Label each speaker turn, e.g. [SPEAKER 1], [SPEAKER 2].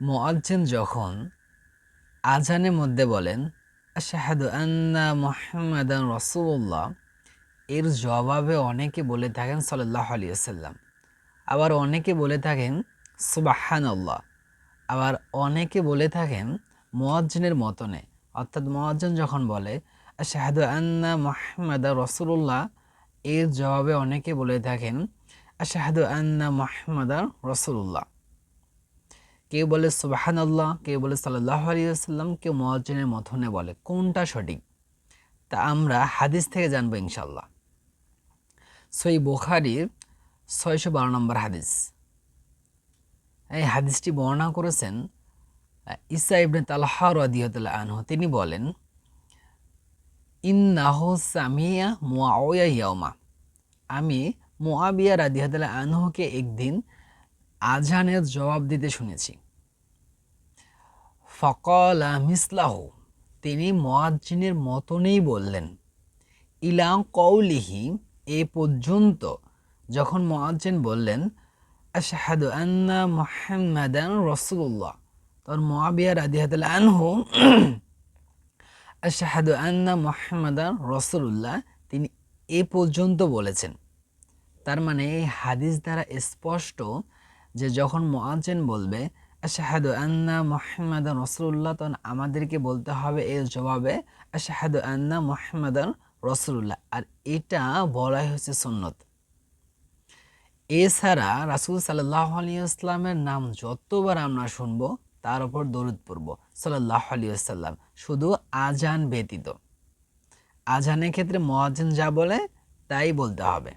[SPEAKER 1] মুয়াজ্জিন যখন আজানের মধ্যে বলেন আশহাদু আন্না মুহাম্মাদান রাসূলুল্লাহ, এর জবাবে অনেকে বলে থাকেন সাল্লাল্লাহু আলাইহি ওয়াসাল্লাম, আবার অনেকে বলে থাকেন সুবহানাল্লাহ, আবার অনেকে বলে থাকেন মুয়াজ্জিনের মতনে, অর্থাৎ মুয়াজ্জিন যখন বলে আশহাদু আন্না মুহাম্মাদান রাসূলুল্লাহ, এর জবাবে অনেকে বলে থাকেন আশহাদু আন্না মুহাম্মাদান রাসূলুল্লাহ। কেউ বলে সুবহানাল্লাহ, কেউ বলে সাল্লাল্লাহু আলাইহি ওয়াসাল্লাম, কেউ মুয়াজ্জিনের মতনে বলে। কোনটা সঠিক তা আমরা হাদিস থেকে জানবো ইনশাআল্লাহ। সহিহ বুখারীর 612 নম্বর হাদিস। এই হাদিসটি বর্ণনা করেছেন ঈসা ইবনে তালহা রাদিয়াল্লাহু আনহু। তিনি বলেন ইন্নাহু সামিয়া মুআউয়া ইয়াউমা, আমি মুআবিয়া রাদিয়াল্লাহু আনহুকে একদিন আজানের জবাব দিতে শুনেছি। ফাকালা মিসলাহু, তিনি মুয়াজ্জিনের মতনই বললেন। ইলা কওলিহি, এ পর্যন্ত যখন মুয়াজ্জিন বললেন আশহাদু আন্না মুহাম্মাদান রাসূলুল্লাহ, তখন মুআবিয়া রাদিয়াল্লাহু আনহু আশহাদু আন্না মুহাম্মাদান রাসূলুল্লাহ তিনি এ পর্যন্ত বলেছেন। তার মানে এই হাদিস দ্বারা স্পষ্ট যে যখন মুয়াজ্জিন বলবে আশহাদু আন্না মুহাম্মাদান রাসূলুল্লাহ, তখন আমাদেরকে বলতে হবে এর জবাবে আশহাদু আন্না মুহাম্মাদান রাসূলুল্লাহ। আর এটা বলাই হচ্ছে সুন্নত। এছাড়া রাসূল সাল্লাল্লাহু আলাইহি ওয়াসাল্লামের নাম যতবার আমরা শুনবো তার উপর দরুদ পড়ব সাল্লাল্লাহু আলাইহি ওয়াসাল্লাম, শুধু আজান ব্যতীত। আজানের ক্ষেত্রে মুয়াজ্জিন যা বলে তাই বলতে হবে।